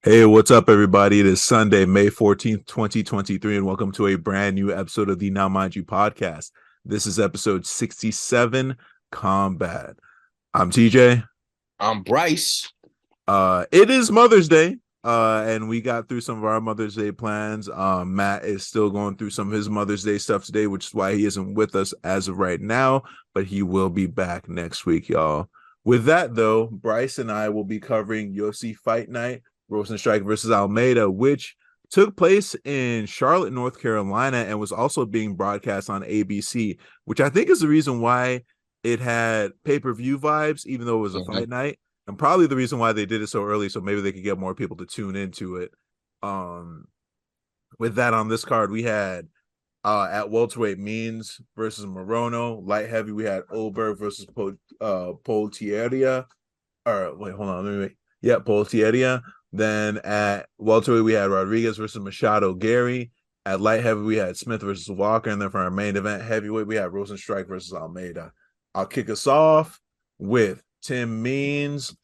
Hey, what's up, everybody? It is Sunday, May 14th, 2023, and welcome to a brand new episode of the Now Mind You podcast. This is episode 67, Combat. I'm TJ. I'm Bryce. It is Mother's Day, and we got through some of our Mother's Day plans. Matt is still going through some of his Mother's Day stuff today, which is why he isn't with us as of right now, but he will be back next week, y'all. With that, though, Bryce and I will be covering UFC Fight Night, Rozenstruik versus Almeida, which took place in Charlotte, North Carolina, and was also being broadcast on ABC, which I think is the reason why it had pay-per-view vibes, even though it was a Mhm. fight night, and probably the reason why they did it so early, so maybe they could get more people to tune into it. Um, with that on this card, we had at welterweight Means versus Morono. Light heavy, we had Oberg versus Poltieria. Or wait, hold on, let me wait. Yeah, Poltieria. Then at welterweight, we had Rodriguez versus Machado Gary. At light heavy, we had Smith versus Walker. And then for our main event, heavyweight, we had Rozenstruik versus Almeida. I'll kick us off with Tim Means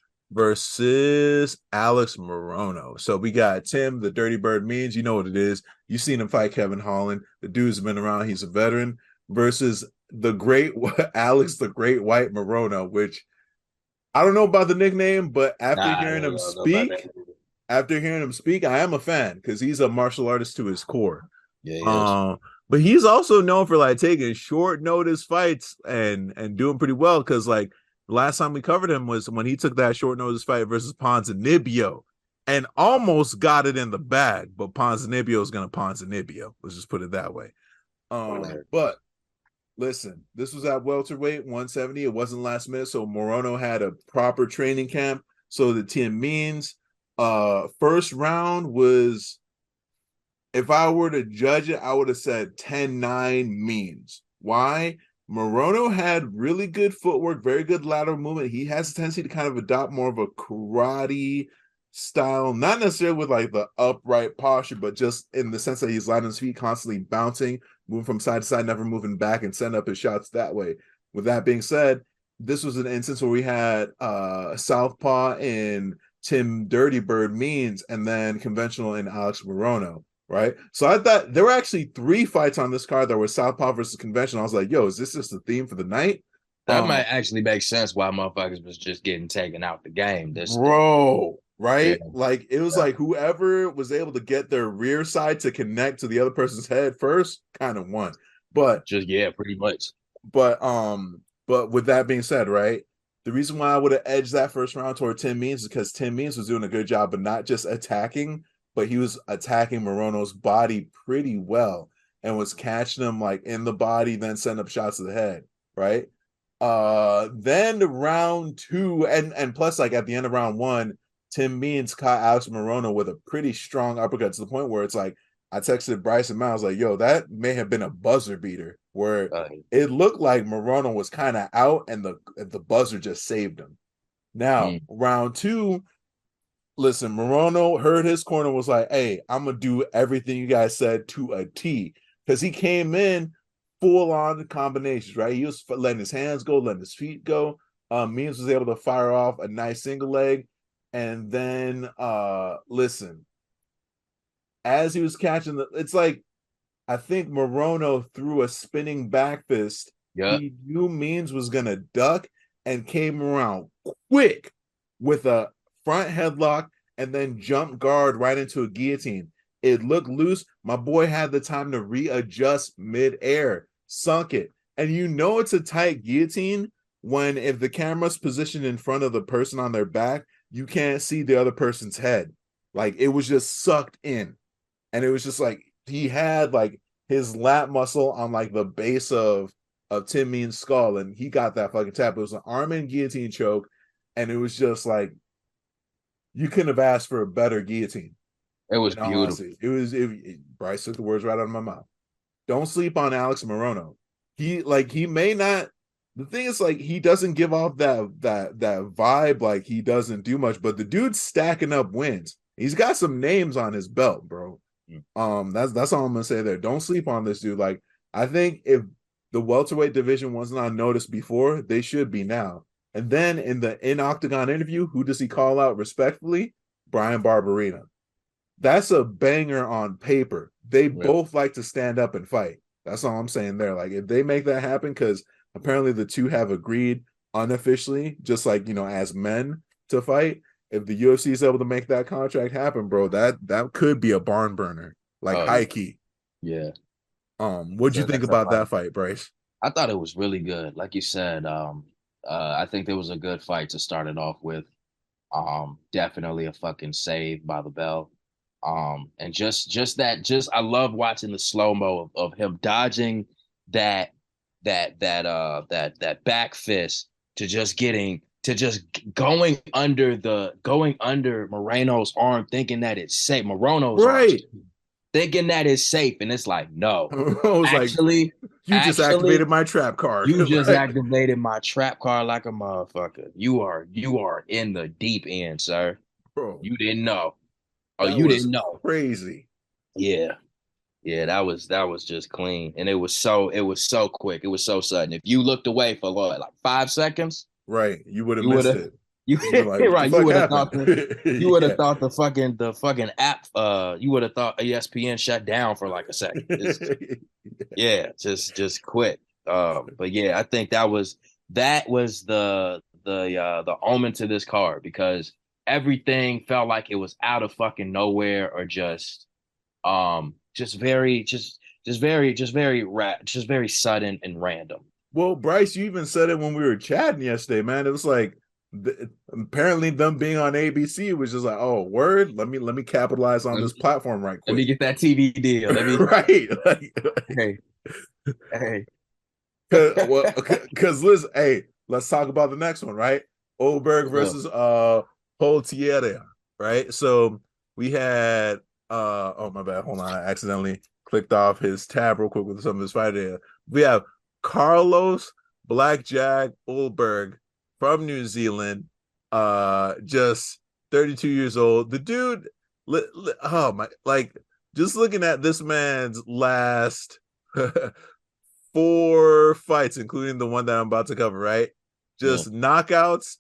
versus Alex Morono. So we got Tim, the Dirty Bird Means. You know what it is. You've seen him fight Kevin Holland. The dude's been around. He's a veteran. Versus the great Alex, the Great White Morono, which I don't know about the nickname, but Nah, I don't know about that. after hearing him speak, I am a fan because he's a martial artist to his core. Yeah, he is. Um, but he's also known for like taking short notice fights and doing pretty well. Because like the last time we covered him was when he took that short notice fight versus Ponzinibbio and almost got it in the bag. But Ponzinibbio is gonna Ponzinibbio. Let's just put it that way. But listen, this was at welterweight 170. It wasn't last minute, so Morono had a proper training camp. So the team means first round was, if I were to judge it, I would have said 10-9 Means. Why? Morono had really good footwork, very good lateral movement. He has a tendency to kind of adopt more of a karate style, not necessarily with like the upright posture, but just in the sense that he's light on his feet, constantly bouncing, moving from side to side, never moving back, and send up his shots that way. With that being said, this was an instance where we had Southpaw in Tim Dirty Bird Means, and then conventional in Alex Morono, right? So I thought there were actually three fights on this card that were Southpaw versus conventional. I was like, yo, is this just the theme for the night? That might actually make sense why motherfuckers was just getting taken out the game. Bro, Yeah, right? Like it was yeah. like whoever was able to get their rear side to connect to the other person's head first kind of won. But Just yeah, pretty much. but um but with that being said, right? The reason why I would have edged that first round toward Tim Means is because Tim Means was doing a good job of not just attacking, but he was attacking Morono's body pretty well and was catching him like in the body, then sending up shots to the head, right? Then round two, and plus, like at the end of round one, Tim Means caught Alex Morono with a pretty strong uppercut to the point where it's like I texted Bryce and Miles like, "Yo, that may have been a buzzer beater." Where Uh, it looked like Morono was kind of out, and the buzzer just saved him. Now mm. round two, listen, Morono heard his corner was like, "Hey, I'm gonna do everything you guys said to a T," because he came in full on combinations, right? He was letting his hands go, letting his feet go. Means was able to fire off a nice single leg, and then listen, as he was catching it's like I think Morono threw a spinning back fist. Yeah, He knew Means was gonna duck and came around quick with a front headlock and then jump guard right into a guillotine. It looked loose. My boy had the time to readjust midair, sunk it. And you know it's a tight guillotine when if the camera's positioned in front of the person on their back, you can't see the other person's head. Like it was just sucked in. And it was just like he had like his lat muscle on like the base of Tim Means' skull, and he got that fucking tap. It was an arm and guillotine choke, and it was just like you couldn't have asked for a better guillotine. it was In all beautiful. honesty, Bryce took the words right out of my mouth. Don't sleep on Alex Morono. He may not. The thing is, like, he doesn't give off that vibe. Like he doesn't do much, but the dude's stacking up wins. He's got some names on his belt, bro. Mm. That's all I'm gonna say there. Don't sleep on this dude. Like, I think if the welterweight division wasn't on notice before, they should be now. And then in the in octagon interview, who does he call out respectfully? Brian Barberina. That's a banger on paper. They Yeah. both like to stand up and fight. That's all I'm saying there. Like if they make that happen, because apparently the two have agreed unofficially, just like as men to fight. If the UFC is able to make that contract happen, bro, that could be a barn burner, like Oh high yeah. key. Yeah. What'd you think That's a about fight. that fight, Bryce? I thought it was really good. Like you said, I think there was a good fight to start it off with. Definitely a fucking save by the bell. And just I love watching the slow-mo of him dodging that that back fist to just going under Moreno's arm, thinking that it's safe. Moreno's arm, Right. thinking that it's safe, and it's like, no, I was like, actually, you just actually, activated my trap card. you just Like, activated my trap card like a motherfucker. You are in the deep end, sir. bro, You didn't know. Oh, that you was didn't know. crazy. Yeah. Yeah, that was just clean. And it was so quick. It was so sudden. If you looked away for what, like 5 seconds, Right. You would have you would missed have it. you You've been like, what the right, you fuck would have happened? thought you would have Yeah. thought the fucking app you would have thought ESPN shut down for like a second. Yeah, just quit. But yeah, I think that was the omen to this card because everything felt like it was out of fucking nowhere or just very sudden and random. Well, Bryce, you even said it when we were chatting yesterday, man. It was like apparently them being on ABC was just like, oh, word. Let me capitalize on Let this me, platform right let me quick. get that TV deal. Let me Right. hey hey Because listen, hey, let's talk about the next one, right? Oldberg Look, versus Poltiera, right? So we had oh my bad, hold on, I accidentally clicked off his tab real quick with some of his fight data. We have Carlos Blackjack Oldberg from New Zealand, just 32 years old. The dude, oh my, like just looking at this man's last 4 fights, including the one that I'm about to cover, right? yeah. Just knockouts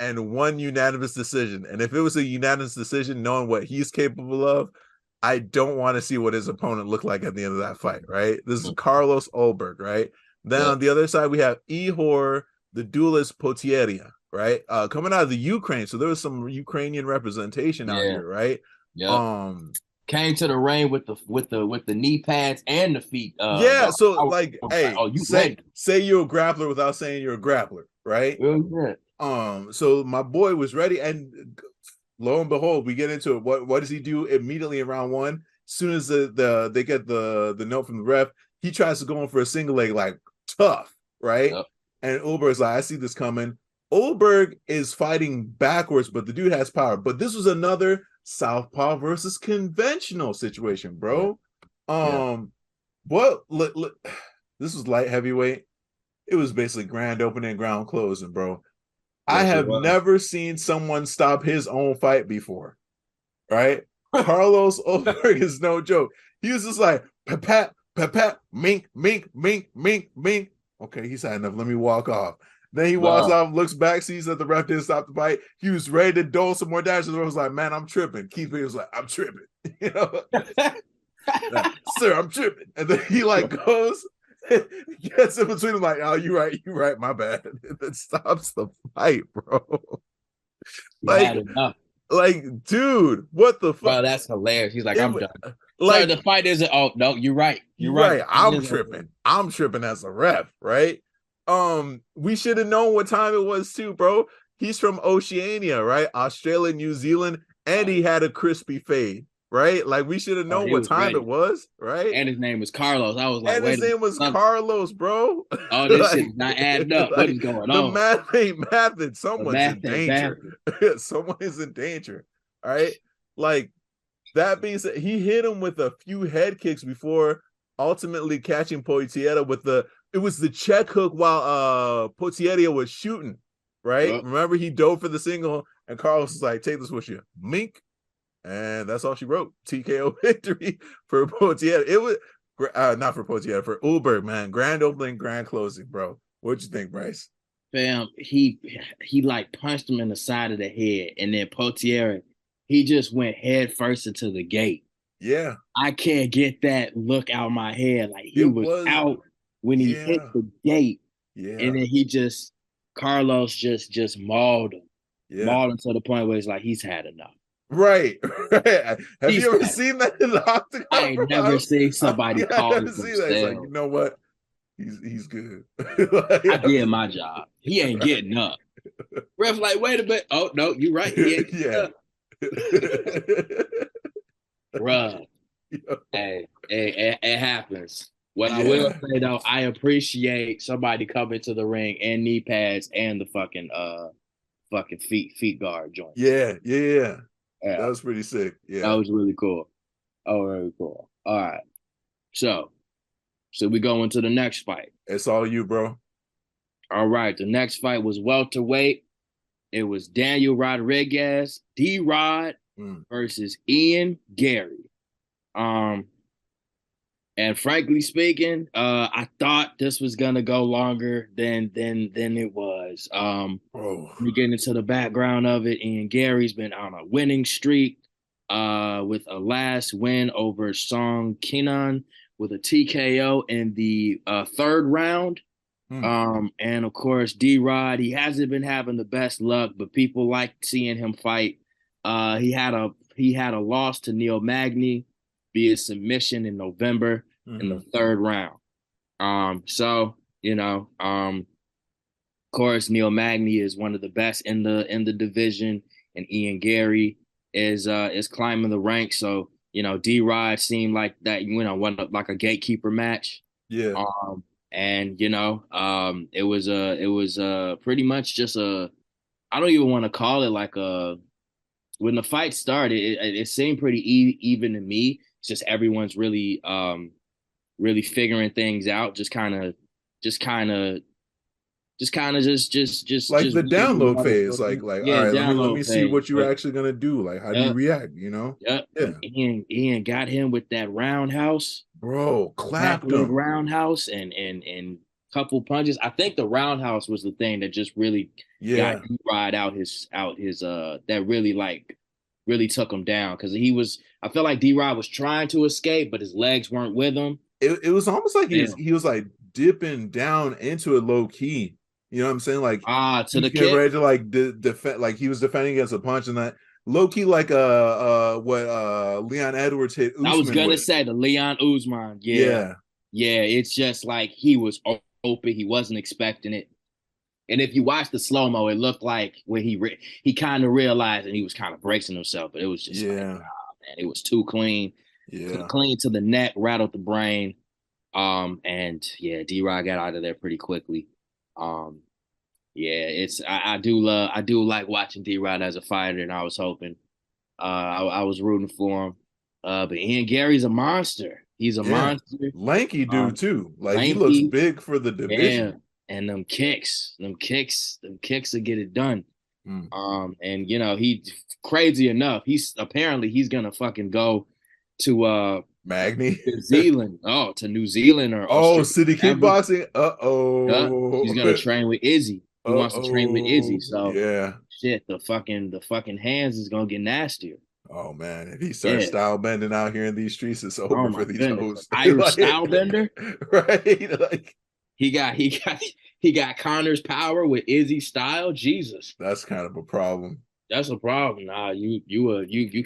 and one unanimous decision. And if it was a unanimous decision, knowing what he's capable of, I don't want to see what his opponent looked like at the end of that fight, right? This is Carlos Ulberg, right? Then Yeah. on the other side, we have Ihor, the duelist Potieria, right? Coming out of the Ukraine. So there was some Ukrainian representation out Yeah. here, right? Yep. Um, Came to the ring with the knee pads and the feet yeah, guard. so I like, was like, hey, oh, you say ready? say you're a grappler without saying you're a grappler, right? Really good. So my boy was ready, and lo and behold, we get into it. What does he do immediately in round one? As soon as they get the note from the ref, he tries to go in for a single leg, like tough, right? Yep. And Ulberg's like, I see this coming. Ulberg is fighting backwards, but the dude has power. But this was another southpaw versus conventional situation, Yeah. bro. Yeah. What? This was light heavyweight. It was basically grand opening, ground closing, bro. I Yes, it have was. never seen someone stop his own fight before, right? Carlos Ulberg is no joke. He was just like, pat, pat, pat, mink, mink, mink, mink, mink. Okay, he's had enough. Let me walk off. Then he walks Wow. off, looks back, sees that the ref didn't stop the fight. He was ready to dole some more dashes. I was like, man, I'm tripping. Keith Lee was like, I'm tripping. You know, sir, I'm tripping. And then he like goes, gets in between them, like, oh, you right, my bad. And then stops the fight, bro. He Like, had enough. dude, what the fuck? Bro, that's hilarious. He's like, It I'm done. Sir, like the fight isn't. Oh no, you're right. You're you're right. right. The fight I'm is over. tripping. I'm tripping as a ref, right? We should have known what time it was too, bro. He's from Oceania, right? Australia, New Zealand, and he had a crispy fade, right? Like we should have Oh, known he what was time it ready. was, right? And his name was Carlos. I was like, And his wait a minute. name was Some, Carlos, bro. all this shit like, is not adding up. What is like going the on? math ain't mathing. The Someone's in math ain't danger. mathing. Someone is in danger. All right. Like that being said, he hit him with a few head kicks before ultimately catching Poitiera with it was the check hook while Poitiera was shooting, right? Yep. Remember he dove for the single and Carlos was like, take this with you. Mink. And that's all she wrote. TKO victory for Poitiera. It was not for Poitiera, for Ulberg, man. Grand opening, grand closing, bro. What'd you think, Bryce? Fam, he like punched him in the side of the head, and then Potiera he just went head first into the gate. Yeah, I can't get that look out of my head. Like he it was was. out when he hit Yeah, the gate, and yeah, then Carlos just yeah. mauled him to the point where it's like he's had enough. Right, right. Have He's you ever had enough. seen that in the I octagon, ain't bro? never seen somebody Yeah, I've call never it seen that. It's like, you themselves. know what? He's good. Like, I did my job. He ain't right. getting up. Ref like, wait a minute. Oh no, you're right. He ain't Yeah. getting up. Bruh. Hey, it happens. What I will Yeah. say though, I appreciate somebody coming to the ring and knee pads and the fucking feet guard joints. Yeah. Yeah. That Yeah, was pretty sick. that Yeah. was really cool. Oh, really cool. All right. So we go into the next fight. It's all you, bro. All right. The next fight was welterweight. It was Daniel Rodriguez, D Rod Mm. versus Ian Gary. Um, And frankly speaking, I thought this was gonna go longer than it was. Oh. We get into the background of it, and Gary's been on a winning streak, with a last win over Song Kenan with a TKO in the third round. Mm. And of course, D Rod, he hasn't been having the best luck, but people like seeing him fight. He had a loss to Neil Magny via submission in November in the Mm-hmm. third round. So of course, Neil Magny is one of the best in the division, and Ian Gary is climbing the ranks. So D Rod seemed like that, one like a gatekeeper match. Yeah. Um, and it was pretty much just a, I don't even want to call it like a, when the fight started, it seemed pretty even to me. It's just everyone's really figuring things out, just kind of Like just the being download another phase. person. Like, all Yeah, right, let me download see phase. what you're actually gonna do. Like, how do you Yep, react? You know? yep. Yeah. And Ian got him with that roundhouse, Bro, back clapped leg him. roundhouse, and couple punches. I think the roundhouse was the thing that just really got Yeah. D-Rod out his that really took him down, because I felt like D-Rod was trying to escape, but his legs weren't with him. It was almost like he was Damn. he was like dipping down into it low key. You know what I'm saying? Like To he's the getting kick. ready to like defend, like he was defending against a punch, and that low key like what Leon Edwards hit I was Usman gonna with. say the Leon Usman. Yeah. Yeah. Yeah, it's just like he was open. He wasn't expecting it. And if you watch the slow mo, it looked like when he kind of realized and he was kind of bracing himself, but it was just like, Yeah. man, it was too clean, Yeah. to the neck, rattled the brain. And yeah, D Rod got out of there pretty quickly. Um, yeah, I do like watching D Rod as a fighter, and I was hoping, I was rooting for him. But Ian Gary's a monster. He's a Yeah. monster. Lanky dude Um, too. Like he looks Lanky, big for the yeah, division. and them kicks will get it done. Mm. And he, crazy enough, he's gonna fucking go to Magni. New Zealand. Oh, to New Zealand or Oh, Australia, city whatever. kickboxing. Yeah, Uh-oh. he's gonna train with Izzy. He wants to train with Uh-oh. Izzy. So Yeah. shit, the fucking hands is gonna get nastier. Oh man, if he starts Yeah. style bending out here in these streets, it's Oh over for my these goodness. hoes. Irish Like, style bender. right? Like He got Connor's power with Izzy style. Jesus. that's kind of a problem. That's a problem. Nah, you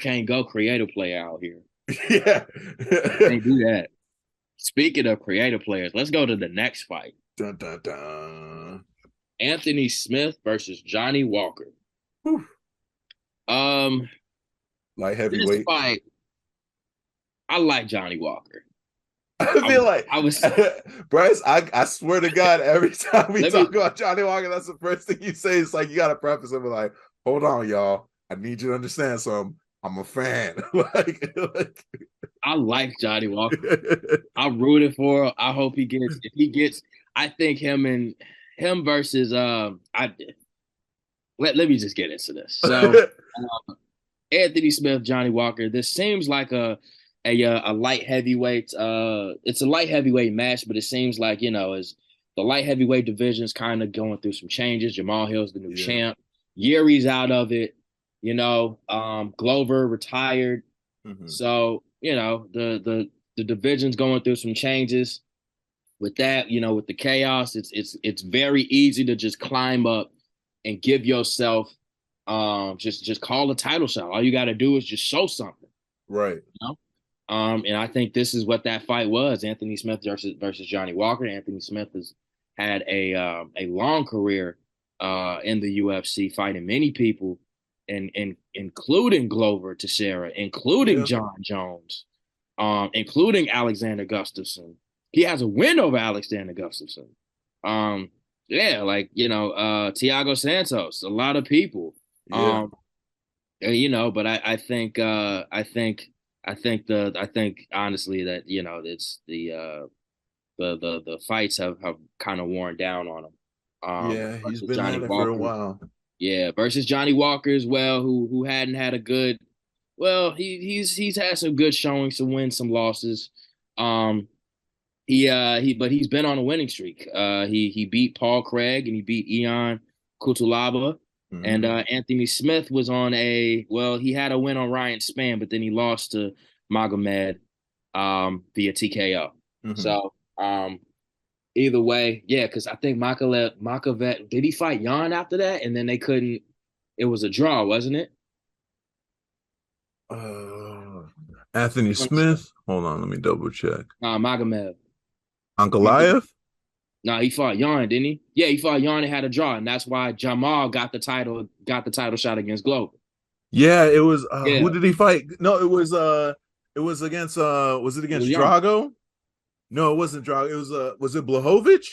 can't go creative player out here. Yeah. Can't do that. Speaking of creative players, let's go to the next fight. Dun dun dun. Anthony Smith versus Johnny Walker. Whew. Um, Light this heavyweight. fight, I like Johnny Walker. I I feel was, like I was Bryce, I swear to God, every time we let me talk about Johnny Walker, that's the first thing you say. It's like you gotta preface it with like, hold on, y'all. I need you to understand something. I'm a fan. like I like Johnny Walker. I'm rooting for him. I hope if he gets, I think him versus let me just get into this. So Anthony Smith, Johnny Walker. This seems like a light heavyweight. It's a light heavyweight match, but it seems like as the light heavyweight division is kind of going through some changes. Jamal Hill's the new yeah. champ. Yuri's out of it. Glover retired. Mm-hmm. So, the division's going through some changes. With that, with the chaos, it's very easy to just climb up and give yourself just call a title shot. All you got to do is just show something, Right. you know? And I think this is what that fight was: Anthony Smith versus Johnny Walker. Anthony Smith has had a long career in the UFC, fighting many people, and including Glover Teixeira, including Yeah. John Jones, including Alexander Gustafsson. He has a win over Alexander Gustafsson. Yeah, Thiago Santos, a lot of people. Yeah. Um, but I think honestly that it's the fights have kind of worn down on him. Yeah. He's Versus been Johnny at it for a Walker, while. yeah, versus Johnny Walker as well, who hadn't had a good. Well, he's had some good showings, some wins, some losses. Um, but he's been on a winning streak. He beat Paul Craig and he beat Ion Kutulaba. And Mm-hmm. Anthony Smith was on he had a win on Ryan Spann, but then he lost to Magomed via TKO. Mm-hmm. So either way, yeah, because I think Makavet, did he fight Jan after that? And then they couldn't, it was a draw, wasn't it? Uh, Anthony Smith. Hold on, let me double check. Magomed. Ankalaev? No, he fought Yarn, didn't he? Yeah, he fought Yarn and had a draw, and that's why Jamal got the title shot against Glover. Yeah, it was who Yeah, did he fight? No, it was against was it it was against Yarn. Drago? No, it wasn't Drago. It was it Blahovic?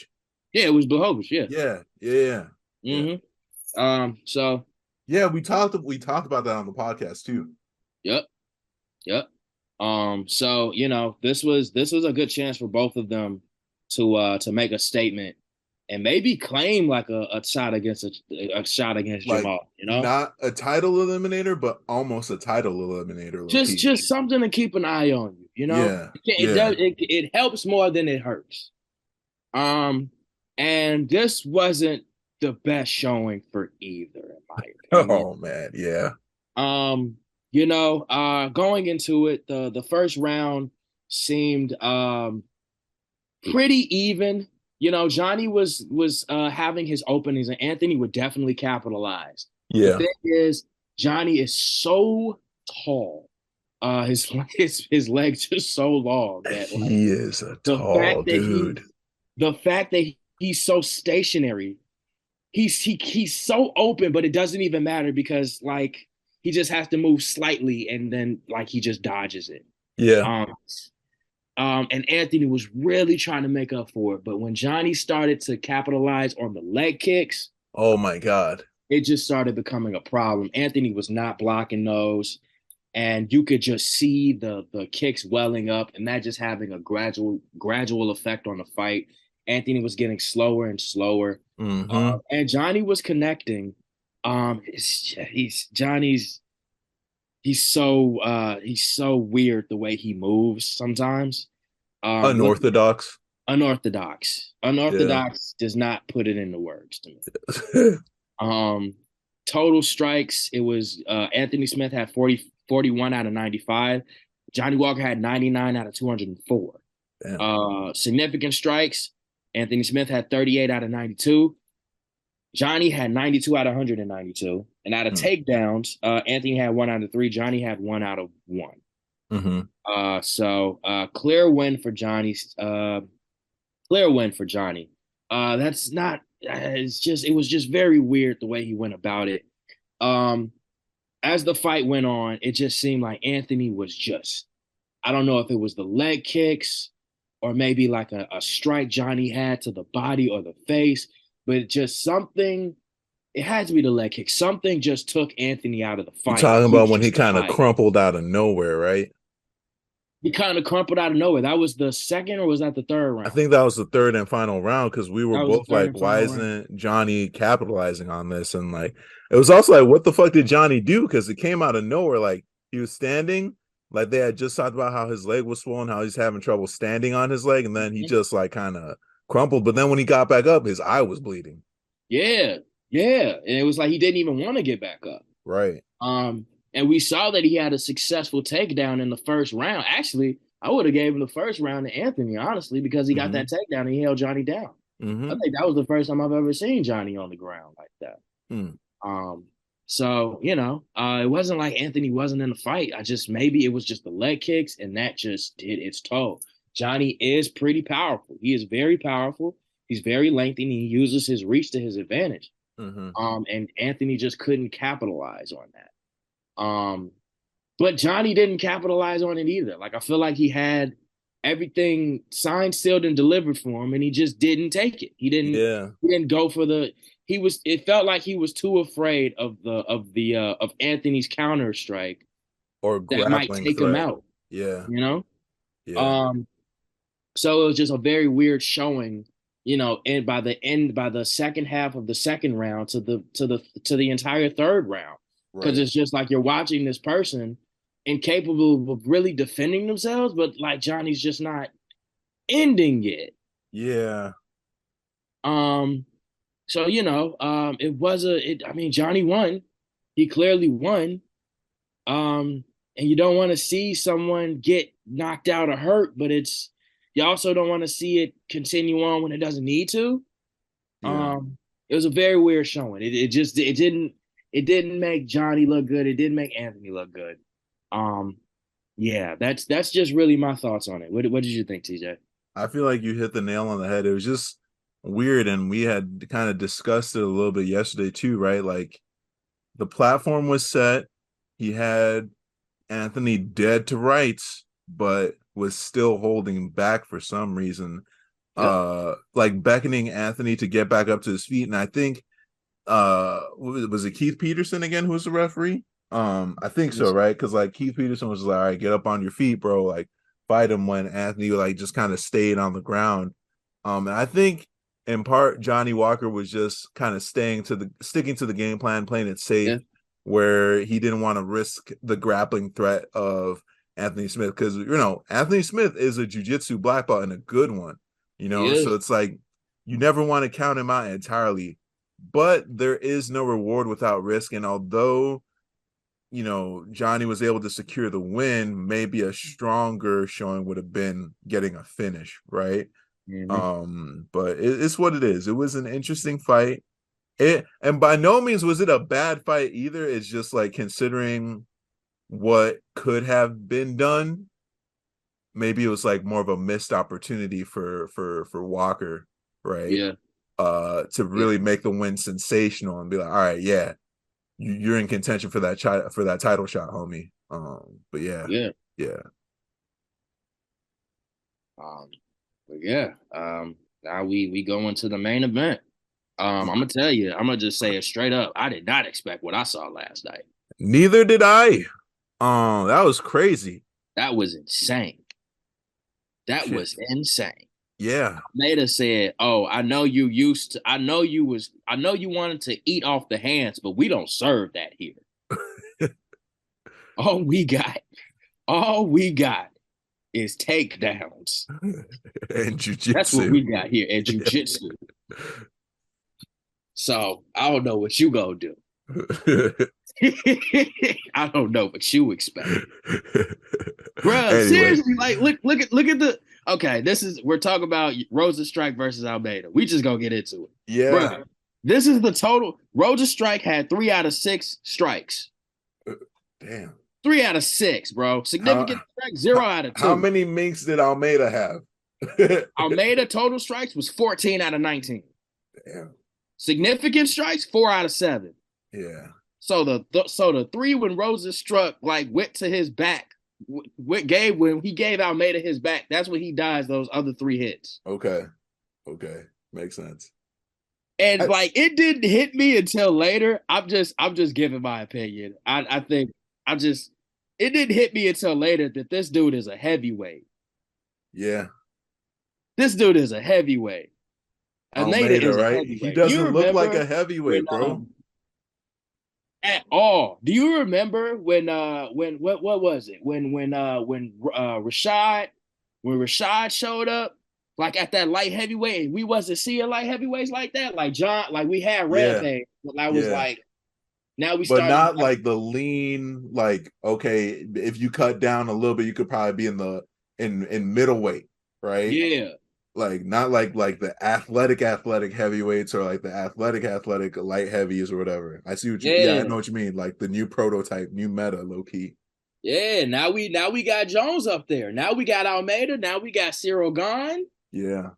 Yeah, it was Blachowicz. Yeah. Yeah, yeah, yeah. So Yeah, we talked about that on the podcast too. yep, yep. So this was a good chance for both of them to make a statement and maybe claim like a shot against a shot against Like Jamal. not a title eliminator, but almost a title eliminator, low Just key. just something to keep an eye on you. Yeah, It yeah. does it helps more than it hurts. Um, and this wasn't the best showing for either, in my opinion. Oh man, yeah. Um, going into it, the first round seemed pretty even. Johnny was having his openings, and Anthony would definitely capitalize. The Yeah. thing is, Johnny is so tall. His legs just so long that like He is a the tall fact that dude. he's so stationary, he's so open, but it doesn't even matter because like he just has to move slightly and then like he just dodges it. Yeah. Um, and Anthony was really trying to make up for it, but when Johnny started to capitalize on the leg kicks, Oh my God. it just started becoming a problem. Anthony was not blocking those, and you could just see the kicks welling up, and that just having a gradual effect on the fight. Anthony was getting slower and slower, Mm-hmm. and Johnny was connecting. Johnny's he's so weird the way he moves sometimes. Look, Unorthodox. Yeah. unorthodox does not put it into words to me. Um, Total strikes, it was Anthony Smith had 41 out of 95. Johnny Walker had 99 out of 204. Damn. Significant strikes, Anthony Smith had 38 out of 92. Johnny had 92 out of 192. And out of Mm. takedowns, Anthony had 1 out of 3. Johnny had 1 out of 1. Mm-hmm. So clear win for Johnny. Clear win for Johnny. That's not. It was just very weird the way he went about it. Um, as the fight went on, it just seemed like Anthony was just. I don't know if it was the leg kicks or maybe like a strike Johnny had to the body or the face, but just something. It had to be the leg kick. Something just took Anthony out of the You fight. talking He about was when he just kind of tired. crumpled out of nowhere, right? He kind of crumpled out of nowhere. That was the second, or was that the third I round? think that was the third and final round because we were That was the both third like, and why final round. isn't Johnny capitalizing on this? And like, it was also like, what the fuck did Johnny do? Because it came out of nowhere. Like, he was standing, like, they had just talked about how his leg was swollen, how he's having trouble standing on his leg. And then he just like kind of crumpled. But then when he got back up, his eye was bleeding. Yeah, yeah, and it was like he didn't even want to get back up. Right. And we saw that he had a successful takedown in the first round. Actually, I would have gave him the first round to Anthony, honestly, because he got Mm-hmm. that takedown and he held Johnny down. I Mm-hmm. think that was the first time I've ever seen Johnny on the ground like that. Mm. Um, so it wasn't like Anthony wasn't in the fight. Maybe it was just the leg kicks, and that just did its toll. Johnny is pretty powerful. He is very powerful. He's very lengthy, and he uses his reach to his advantage. Mm-hmm. And Anthony just couldn't capitalize on that. But Johnny didn't capitalize on it either. Like I feel like he had everything signed, sealed, and delivered for him, and he just didn't take it. He didn't. Yeah. He didn't go for the. He was. It felt like he was too afraid of Anthony's counter strike Or that might grappling take him threat. out. Yeah. You know. Yeah. Um. So it was just a very weird showing. And by the second half of the second round to the entire third round, because Right. it's just like you're watching this person incapable of really defending themselves, but like Johnny's just not ending it. Yeah. Um, so I mean, Johnny won. He clearly won. And you don't want to see someone get knocked out or hurt, but you also don't want to see it continue on when it doesn't need to. Yeah. It was a very weird showing. It didn't make Johnny look good. It didn't make Anthony look good. Um, yeah, that's just really my thoughts on it. What did you think, TJ? I feel like you hit the nail on the head. It was just weird, and we had kind of discussed it a little bit yesterday too, right? Like the platform was set. He had Anthony dead to rights, but was still holding back for some reason. Yep. Like beckoning Anthony to get back up to his feet. And I think was it Keith Peterson again who was the referee? I think so, right? Because like Keith Peterson was like, all right, get up on your feet, bro. Like fight him when Anthony like just kind of stayed on the ground. And I think in part Johnny Walker was just kind of sticking to the game plan, playing it safe, Yeah. where he didn't want to risk the grappling threat of Anthony Smith, because Anthony Smith is a jiu-jitsu black belt and a good one, He so is. it's like you never want to count him out entirely, but there is no reward without risk. And although Johnny was able to secure the win, maybe a stronger showing would have been getting a finish, right? But it's what it is. It was an interesting fight. And by no means was it a bad fight either. It's just like, considering what could have been done, maybe it was like more of a missed opportunity for Walker, right? Yeah. To really make the win sensational and be like, all right, yeah, you're in contention for that title shot, homie. But yeah. But yeah. Now we go into the main event. I'm gonna tell you, I'm gonna just say it straight up. I did not expect what I saw last night. Neither did I. That was crazy. That was insane. That Shit. was insane. Yeah. Almeida said, "Oh, I know you wanted to eat off the hands, but we don't serve that here. all we got is takedowns and jiu-jitsu. That's what we got here at jiu-jitsu. So I don't know what you gonna do. I don't know what you expect, bro. Anyway. Seriously, like look at the. Okay, we're talking about Rozenstruik versus Almeida. We just gonna get into it. Yeah, bro, this is the total. Rozenstruik had 3 out of 6 strikes. Damn. 3 out of 6, bro. Significant strike, 0 out of 2. How many minks did Almeida have? Almeida total strikes was 14 out of 19. Damn. Significant strikes, 4 out of 7. Yeah. So the 3 when Rozenstruik like went to his back, when he gave Almeida his back, that's when he dies those other 3 hits. Okay. Makes sense. And like it didn't hit me until later. I'm just giving my opinion. I think it didn't hit me until later that this dude is a heavyweight. Yeah. This dude is a heavyweight. Almeida, right? He doesn't look like a heavyweight, bro. At all. Do you remember when what was it? When Rashad showed up, like at that light heavyweight, we wasn't seeing light heavyweights like that. Like John, like we had Rampage, but I was like, Now we but started. not like the lean. Like, okay, if you cut down a little bit, you could probably be in middleweight, right? Yeah, Like not like the athletic heavyweights or like the athletic light heavies or whatever. I see what you. Yeah, I yeah, know what you mean. Like the new prototype, new meta, low key. yeah. Now we got Jones up there. Now we got Almeida. Now we got Cyril Gahn. Yeah,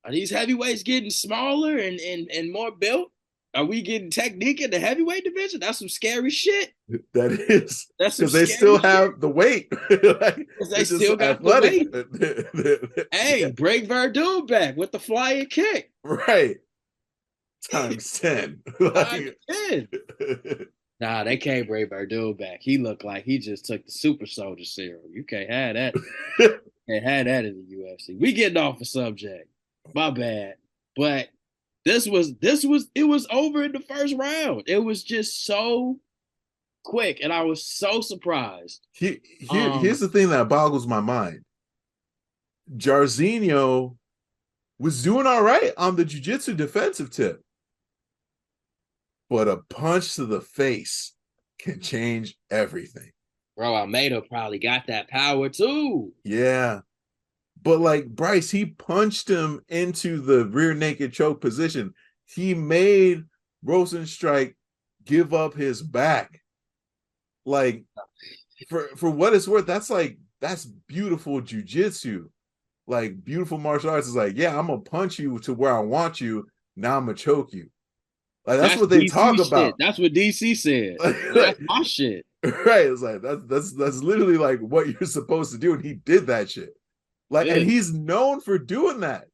Are these heavyweights getting smaller and more built? Are we getting technique in the heavyweight division? That's some scary shit. that is That's some because they scary still shit. have the weight. Like, Because they it's just still got the athletic. weight. Yeah, Hey, break Verdun back with the flying kick. right. Times 10. Times Like, 10. Nah, they can't bring Verdun back. He looked like he just took the super soldier serum. You can't have that. Can't have that in the UFC. We getting off the subject. My bad. But it was over in the first round. It was just so quick, and I was so surprised. Here's the thing that boggles my mind. Jarzinho was doing all right on the jiu-jitsu defensive tip, but a punch to the face can change everything. Bro, Almeida probably got that power too. Yeah. But like Bryce, he punched him into the rear naked choke position. He made Rozenstruik give up his back. Like for what it's worth, that's beautiful jujitsu. Like beautiful martial arts is like, yeah, I'm gonna punch you to where I want you. Now I'm gonna choke you. Like that's That's what they DC talk shit. about. That's what DC said. Like, That's my shit. right. It's like that's literally like what you're supposed to do, and he did that shit. Like, and Yeah. he's known for doing that.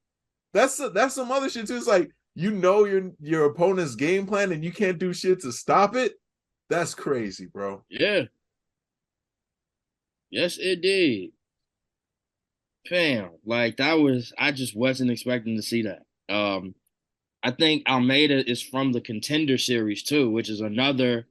That's some other shit too. It's like you know your opponent's game plan and you can't do shit to stop it. That's crazy, bro. Yeah. Yes, it did. Fam. Like that was I just wasn't expecting to see that. I think Almeida is from the Contender series too, which is another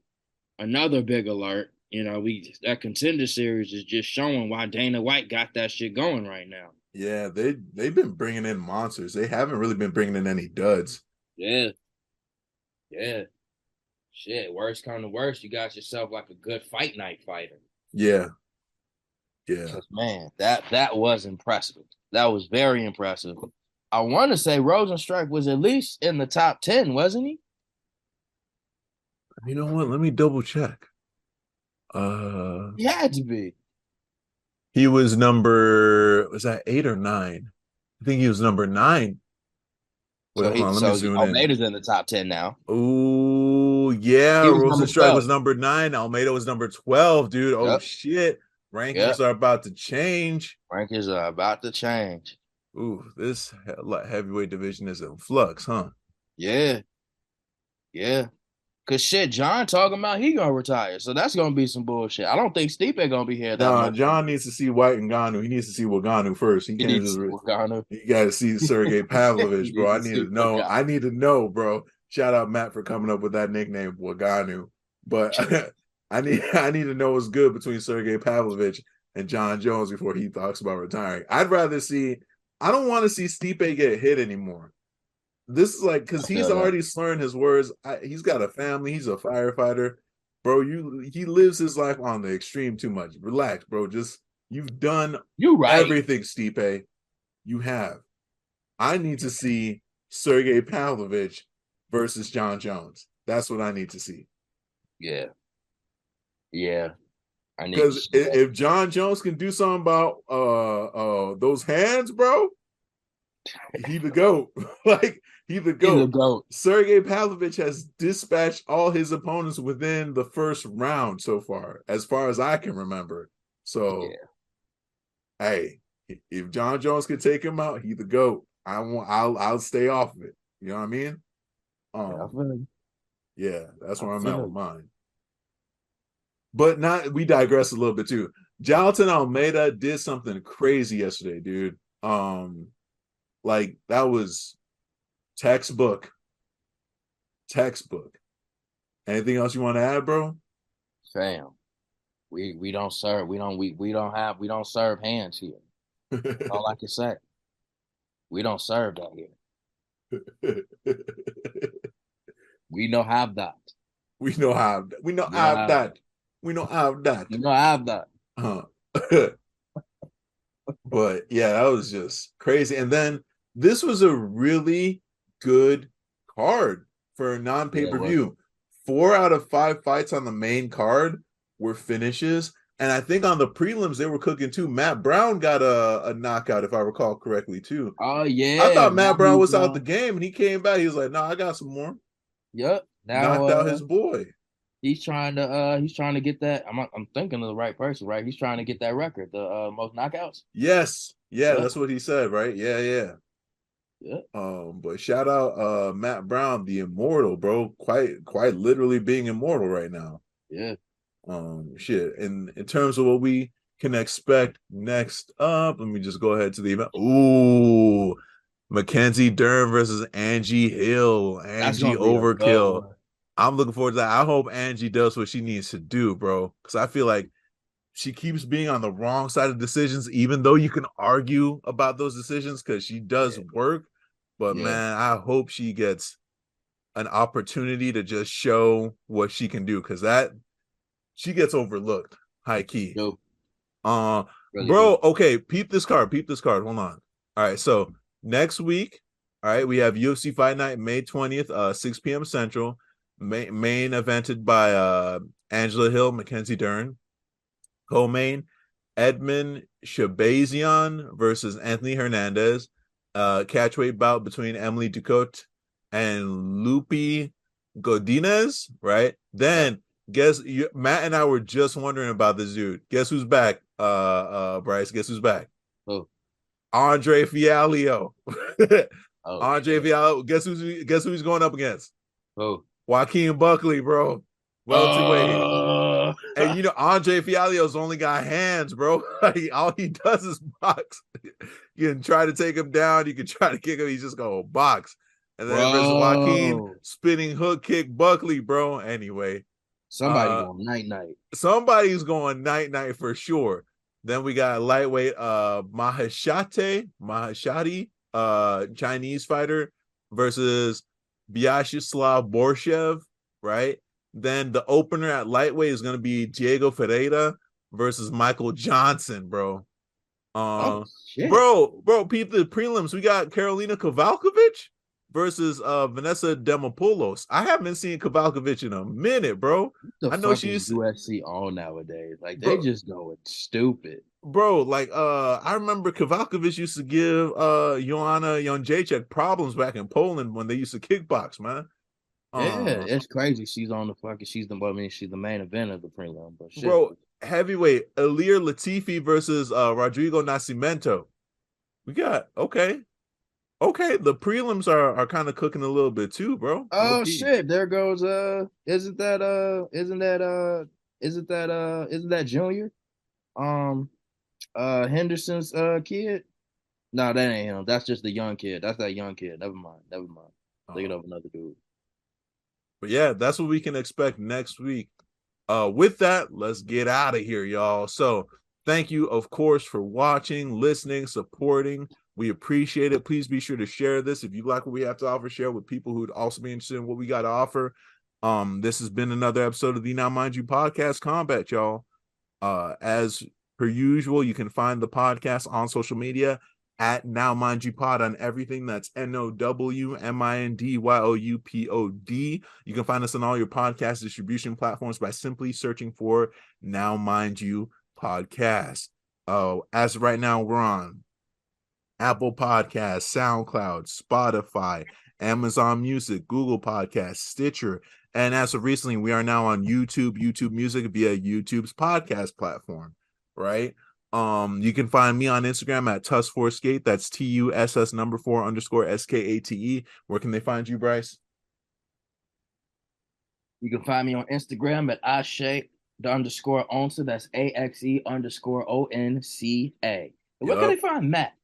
big alert. You know, we that Contender series is just showing why Dana White got that shit going right now. Yeah, they've been bringing in monsters. They haven't really been bringing in any duds. Yeah, yeah. Shit, worst come to worst, you got yourself like a good fight night fighter. Yeah, yeah. 'Cause, man, that was impressive. That was very impressive. I want to say Rozenstruik was at least in the top 10, wasn't he? You know what? Let me double check. He had to be. He was was that 8 or 9? I think he was number 9. Wait, So hold he on. Let me so zoom in. Almeida's in the top 10 now. Oh, yeah. He was number Rozenstruik 12. was number 9. Almeida was number 12, dude. Oh, Yep. shit. Rankings Yep. are about to change. Rankings are about to change. Ooh, this heavyweight division is in flux, huh? Yeah. Yeah. Cause shit, John talking about he gonna retire. So that's gonna be some bullshit. I don't think Stipe gonna be here that Nah, much. John needs to see White and Ganu. He needs to see Waganu first. He He can't needs just. to see Logano. You got to see Sergey Pavlovich, He bro. needs I to need see to know. Logano. I need to know, bro. Shout out Matt for coming up with that nickname, Waganu. But I need to know what's good between Sergey Pavlovich and John Jones before he talks about retiring. I'd rather see. I don't want to see Stipe get hit anymore. This is like because I he's feel that. already slurring his words. He's got a family. He's a firefighter, bro. He lives his life on the extreme too much. Relax, bro. Just you've done You right. everything, Stipe. You have. I need to see Sergey Pavlovich versus John Jones. That's what I need to see. Yeah. Yeah. I need to Because see that. if John Jones can do something about those hands, bro, he the goat. Like he the He's a goat. goat. Sergey Pavlovich has dispatched all his opponents within the first round so far as I can remember. So, Yeah. hey, if John Jones can take him out, he the goat. I'll stay off of it. You know what I mean? I feel it. Yeah, that's where I I'm feel at it. with mine. But not we digress a little bit too. Jonathan Almeida did something crazy yesterday, dude. Like that was textbook. Textbook. Anything else you want to add, bro? Fam. We don't serve. We don't serve hands here. That's all I can say. We don't serve that here. We don't have that. We know how. We know how that. We know how that. You know, I've that. But yeah, that was just crazy. And then this was a really good card for a non-pay-per-view. 4 out of 5 fights on the main card were finishes. And I think on the prelims they were cooking too. Matt Brown got a knockout, if I recall correctly, too. Oh yeah. I thought Matt Brown was out the game, and he came back. He was like, "No, I got some more." Yep. Now Knocked out his boy. He's trying to get that. I'm thinking of the right person, right? He's trying to get that record, the most knockouts. Yes. Yeah, that's what he said, right? Yeah. But shout out Matt Brown, the immortal, bro. Quite literally being immortal right now. Yeah. Shit. And in terms of what we can expect next up, let me just go ahead to the event. Ooh, Mackenzie Dern versus Angie Hill. Angie Overkill. I'm looking forward to that. I hope Angie does what she needs to do, bro. Because I feel like she keeps being on the wrong side of decisions, even though you can argue about those decisions because she does work. But man, I hope she gets an opportunity to just show what she can do, because that she gets overlooked, high key. Really bro, okay, peep this card. Hold on. All right, so next week, all right, we have UFC Fight Night, May 20th, 6 p.m. Central. Main evented by Angela Hill, Mackenzie Dern. Co-main, Edmund Shabazian versus Anthony Hernandez. Catchweight bout between Emily Ducote and Lupe Godinez, right? Then Matt and I were just wondering about this dude. Guess who's back? Bryce, guess who's back? Oh. Andre Fialho. Andre Fialho. Guess who he's going up against? Oh. Joaquin Buckley, bro. Welterweight. And you know, Andre Fialho's only got hands, bro. All he does is box. You can try to take him down, you can try to kick him, he's just gonna box. And then versus Joaquin, spinning hook kick Buckley, bro. Anyway. Going night-night. Somebody's going night-night for sure. Then we got lightweight Maheshati, Chinese fighter versus Vyacheslav Borshev, right? Then the opener at lightweight is going to be Diego Ferreira versus Michael Johnson, bro. Bro, peep the prelims. We got Karolina Kowalkiewicz versus Vanessa Demopoulos. I haven't seen Kowalkiewicz in a minute, bro. I know she's UFC all nowadays. Like they just going stupid. Bro, like I remember Kowalkiewicz used to give Joanna Jędrzejczyk problems back in Poland when they used to kickbox, man. Yeah, it's crazy. She's on the fucking. She's the main event of the prelim. But shit. Bro, heavyweight Ilir Latifi versus Rodrigo Nascimento. We got okay. The prelims are kind of cooking a little bit too, bro. Oh shit! There goes isn't that Junior? Henderson's kid? No, that ain't him. That's just the young kid. That's that young kid. Never mind. Thinking of another dude. But yeah, that's what we can expect next week. With that, let's get out of here, y'all. So thank you, of course, for watching, listening, supporting. We appreciate it. Please be sure to share this. If you like what we have to offer, share with people who would also be interested in what we got to offer. This has been another episode of the Now Mind You Podcast Combat, y'all. As per usual, you can find the podcast on social media at Now Mind You Pod on everything. That's NOWMINDYOUPOD. You can find us on all your podcast distribution platforms by simply searching for Now Mind You Podcast. As of right now, we're on Apple Podcasts, SoundCloud, Spotify, Amazon Music, Google Podcasts, Stitcher, and as of recently, we are now on YouTube Music via YouTube's podcast platform, right? You can find me on Instagram at Tuss4Skate. That's TUSS4_SKATE. Where can they find you, Bryce? You can find me on Instagram at Axe_Onsa. That's AXE_ONCA. Where can they find Matt?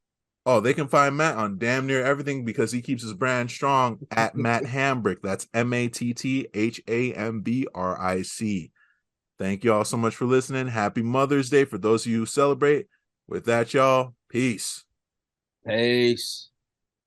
Oh, they can find Matt on damn near everything because he keeps his brand strong at Matt Hambrick. That's MATTHAMBRIC. Thank you all so much for listening. Happy Mother's Day for those of you who celebrate. With that, y'all, peace. Peace.